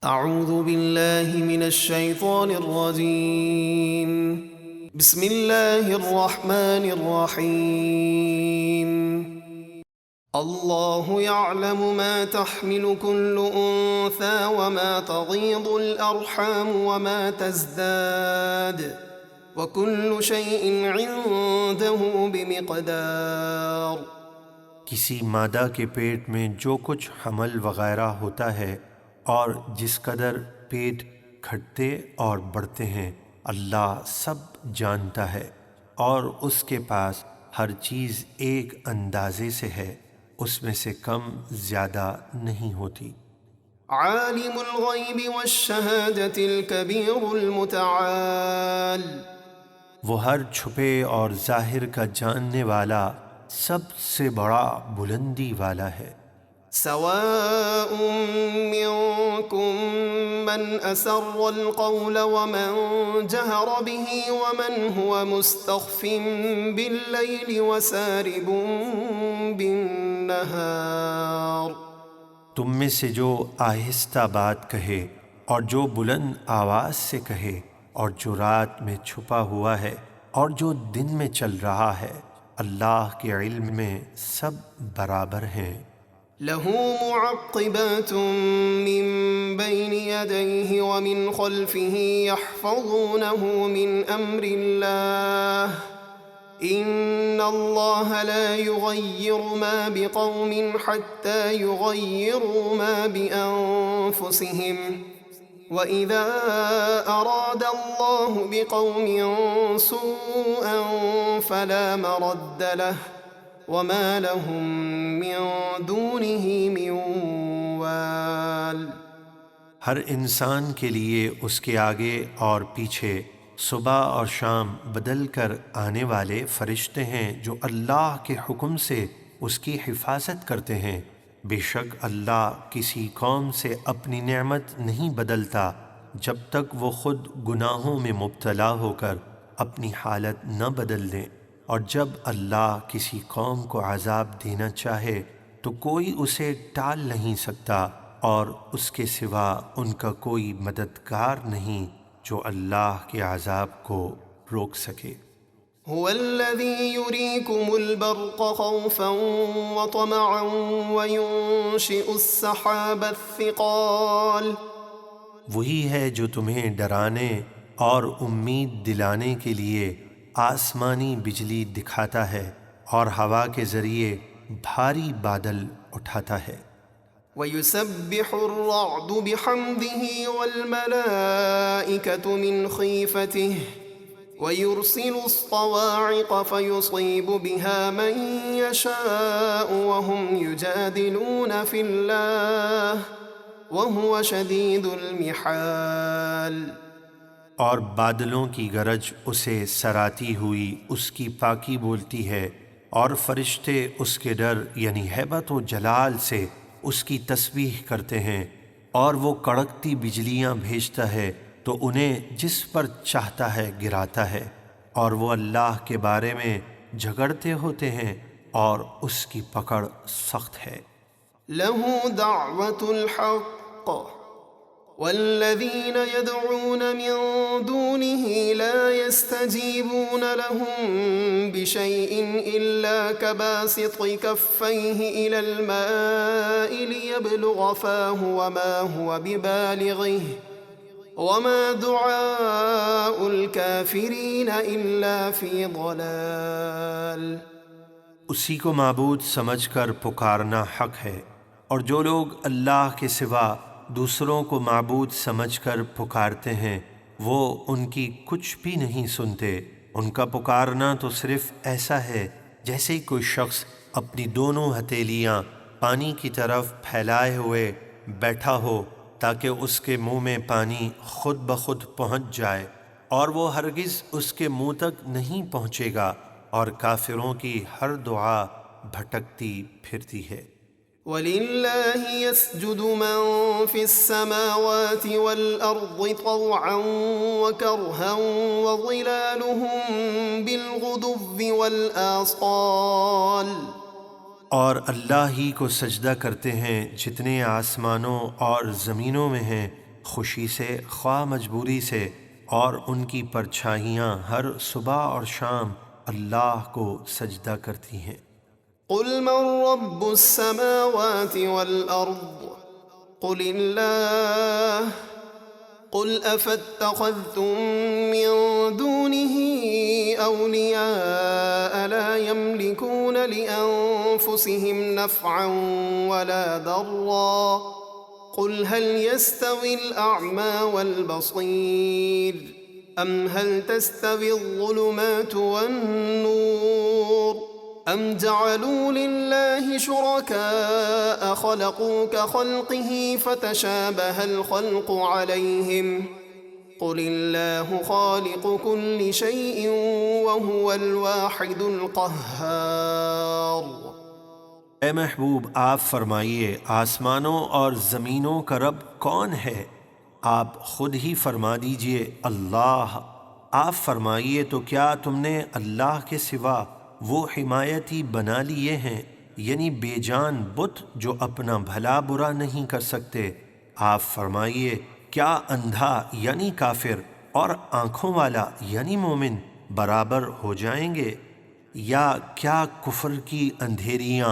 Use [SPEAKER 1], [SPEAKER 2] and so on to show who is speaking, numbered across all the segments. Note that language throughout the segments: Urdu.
[SPEAKER 1] اعوذ باللہ من الشیطان الرجیم بسم اللہ الرحمن الرحیم اللہ يعلم ما تحمل كل انثى وما تغيض الارحام وما تزداد وكل شيء عنده بمقدار۔
[SPEAKER 2] کسی مادہ کے پیٹ میں جو کچھ حمل وغیرہ ہوتا ہے اور جس قدر پیٹ گھٹتے اور بڑھتے ہیں، اللہ سب جانتا ہے، اور اس کے پاس ہر چیز ایک اندازے سے ہے، اس میں سے کم زیادہ نہیں ہوتی۔
[SPEAKER 1] عالم الغیب والشہادۃ الکبیر المتعال،
[SPEAKER 2] وہ ہر چھپے اور ظاہر کا جاننے والا، سب سے بڑا بلندی والا ہے۔
[SPEAKER 1] سواء منکم من اسر القول ومن جہر به ومن هو مستخف باللیل وسارب بالنہار۔
[SPEAKER 2] تم میں سے جو آہستہ بات کہے اور جو بلند آواز سے کہے، اور جو رات میں چھپا ہوا ہے اور جو دن میں چل رہا ہے، اللہ کے علم میں سب برابر ہیں۔
[SPEAKER 1] له معقبات من بين يديه ومن خلفه يحفظونه من أمر الله إن الله لا يغير ما بقوم حتى يغيروا ما بأنفسهم وإذا أراد الله بقوم سوءا فلا مرد له وما لهم من دونه من وال۔
[SPEAKER 2] ہر انسان کے لیے اس کے آگے اور پیچھے صبح اور شام بدل کر آنے والے فرشتے ہیں جو اللہ کے حکم سے اس کی حفاظت کرتے ہیں۔ بے شک اللہ کسی قوم سے اپنی نعمت نہیں بدلتا جب تک وہ خود گناہوں میں مبتلا ہو کر اپنی حالت نہ بدل دیں، اور جب اللہ کسی قوم کو عذاب دینا چاہے تو کوئی اسے ٹال نہیں سکتا، اور اس کے سوا ان کا کوئی مددگار نہیں جو اللہ کے عذاب کو روک سکے۔
[SPEAKER 1] هو الذي يريكم البرق خوفا وطمعا وينشئ السحاب الثقال،
[SPEAKER 2] وہی ہے جو تمہیں ڈرانے اور امید دلانے کے لیے آسمانی بجلی دکھاتا ہے اور ہوا کے ذریعے بھاری بادل اٹھاتا ہے۔
[SPEAKER 1] وَيُسَبِّحُ الرَّعْدُ بِحَمْدِهِ وَالْمَلَائِكَةُ مِنْ خِيفَتِهِ وَيُرْسِلُ الصَّوَاعِقَ فَيُصِيبُ بِهَا مَن يَشَاءُ وَهُمْ يُجَادِلُونَ فِي اللَّهِ وَهُوَ شَدِيدُ الْمِحَالِ۔
[SPEAKER 2] اور بادلوں کی گرج اسے سراتی ہوئی اس کی پاکی بولتی ہے، اور فرشتے اس کے ڈر یعنی ہیبت و جلال سے اس کی تسبیح کرتے ہیں، اور وہ کڑکتی بجلیاں بھیجتا ہے تو انہیں جس پر چاہتا ہے گراتا ہے، اور وہ اللہ کے بارے میں جھگڑتے ہوتے ہیں اور اس کی پکڑ سخت ہے۔
[SPEAKER 1] لَهُ دَعْوَةُ الْحَقِّ وَالَّذِينَ يَدْعُونَ مِن دُونِهِ لَا يَسْتَجِيبُونَ لَهُم بِشَيْءٍ إِلَّا كَبَاسِطِ كَفَّيْهِ إِلَى الْمَاءِ لِيَبْلُغَ فَاهُ وَمَا هُوَ بِبَالِغِهِ وَمَا دُعَاءُ الْكَافِرِينَ إِلَّا فِي ضَلَالٍ۔
[SPEAKER 2] اسی کو معبود سمجھ کر پکارنا حق ہے، اور جو لوگ اللہ کے سوا دوسروں کو معبود سمجھ کر پکارتے ہیں وہ ان کی کچھ بھی نہیں سنتے۔ ان کا پکارنا تو صرف ایسا ہے جیسے کوئی شخص اپنی دونوں ہتھیلیاں پانی کی طرف پھیلائے ہوئے بیٹھا ہو تاکہ اس کے منہ میں پانی خود بخود پہنچ جائے، اور وہ ہرگز اس کے منہ تک نہیں پہنچے گا، اور کافروں کی ہر دعا بھٹکتی پھرتی ہے۔
[SPEAKER 1] وَلِلَّهِ يَسْجُدُ مَن فِي السَّمَاوَاتِ وَالْأَرْضِ طَوْعًا وَكَرْهًا وَظِلَالُهُم بِالْغُدُوِّ وَالْآصَالِ۔
[SPEAKER 2] اور اللہ ہی کو سجدہ کرتے ہیں جتنے آسمانوں اور زمینوں میں ہیں، خوشی سے خواہ مجبوری سے، اور ان کی پرچھائیاں ہر صبح اور شام اللہ کو سجدہ کرتی ہیں۔
[SPEAKER 1] قل من رب السماوات والأرض قل الله قل أفاتخذتم من دونه أولياء لا يملكون لأنفسهم نفعا ولا ضرا قل هل يستوي الأعمى والبصير أم هل تستوي الظلمات والنور أم جعلوا لله شركاء خلقوا كخلقه فتشابه الخلق عليهم قل الله خالق كل شيء وهو الواحد القهار۔
[SPEAKER 2] اے محبوب، آپ فرمائیے آسمانوں اور زمینوں کا رب کون ہے؟ آپ خود ہی فرما دیجئے اللہ۔ آپ فرمائیے تو کیا تم نے اللہ کے سوا وہ حمایتی بنا لیے ہیں، یعنی بے جان بت جو اپنا بھلا برا نہیں کر سکتے؟ آپ فرمائیے کیا اندھا یعنی کافر اور آنکھوں والا یعنی مومن برابر ہو جائیں گے؟ یا کیا کفر کی اندھیریاں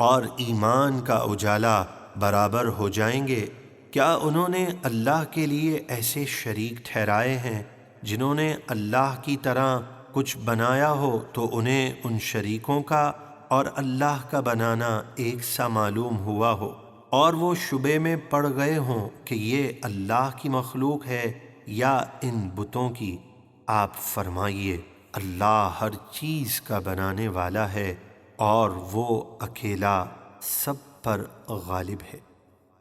[SPEAKER 2] اور ایمان کا اجالا برابر ہو جائیں گے؟ کیا انہوں نے اللہ کے لیے ایسے شریک ٹھہرائے ہیں جنہوں نے اللہ کی طرح کچھ بنایا ہو تو انہیں ان شریکوں کا اور اللہ کا بنانا ایک سا معلوم ہوا ہو، اور وہ شبے میں پڑ گئے ہوں کہ یہ اللہ کی مخلوق ہے یا ان بتوں کی؟ آپ فرمائیے اللہ ہر چیز کا بنانے والا ہے اور وہ اکیلا سب پر غالب ہے۔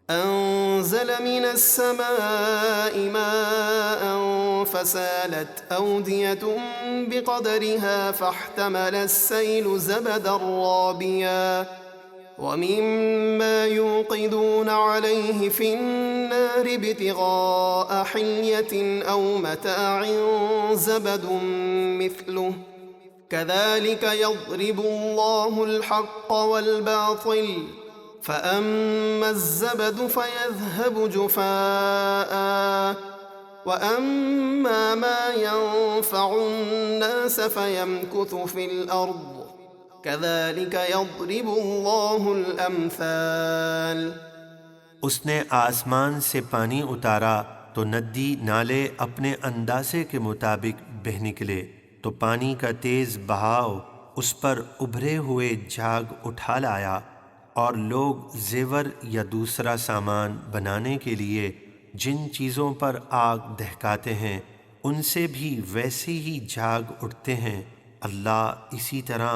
[SPEAKER 1] أنزل من السماء ماء فسالت أودية بقدرها فاحتمل السيل زبدا رابيا ومما يوقدون عليه في النار ابتغاء حلية أو متاع زبد مثله كذلك يضرب الله الحق والباطل فأما الزبد فيذهب جفاء وأما ما ينفع الناس فيمكث في الأرض كذلك يضرب الله الأمثال۔
[SPEAKER 2] اس نے آسمان سے پانی اتارا تو ندی نالے اپنے اندازے کے مطابق بہہ نکلے، تو پانی کا تیز بہاؤ اس پر ابھرے ہوئے جھاگ اٹھا لایا، اور لوگ زیور یا دوسرا سامان بنانے کے لیے جن چیزوں پر آگ دہکاتے ہیں ان سے بھی ویسے ہی جھاگ اٹھتے ہیں۔ اللہ اسی طرح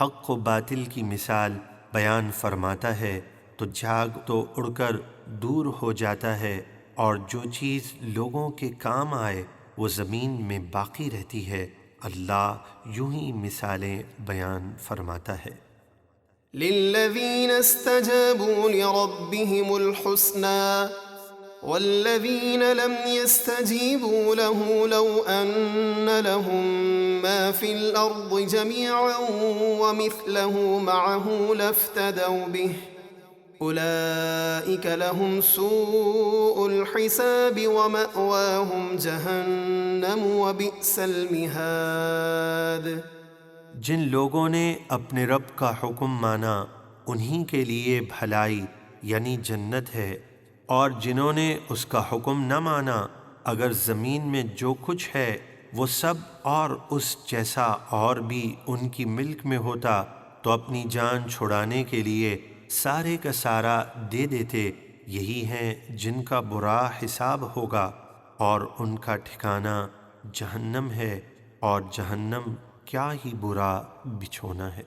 [SPEAKER 2] حق و باطل کی مثال بیان فرماتا ہے، تو جھاگ تو اڑ کر دور ہو جاتا ہے، اور جو چیز لوگوں کے کام آئے وہ زمین میں باقی رہتی ہے۔ اللہ یوں ہی مثالیں بیان فرماتا ہے۔
[SPEAKER 1] للذين استجابوا لربهم الحسنى والذين لم يستجيبوا له لو أن لهم ما في الأرض جميعا ومثله معه لافتدوا به أولئك لهم سوء الحساب ومأواهم جهنم وبئس المهاد۔
[SPEAKER 2] جن لوگوں نے اپنے رب کا حکم مانا انہی کے لیے بھلائی یعنی جنت ہے، اور جنہوں نے اس کا حکم نہ مانا اگر زمین میں جو کچھ ہے وہ سب اور اس جیسا اور بھی ان کی ملک میں ہوتا تو اپنی جان چھڑانے کے لیے سارے کا سارا دے دیتے۔ یہی ہیں جن کا برا حساب ہوگا اور ان کا ٹھکانہ جہنم ہے، اور جہنم کیا ہی برا بچھونا ہے۔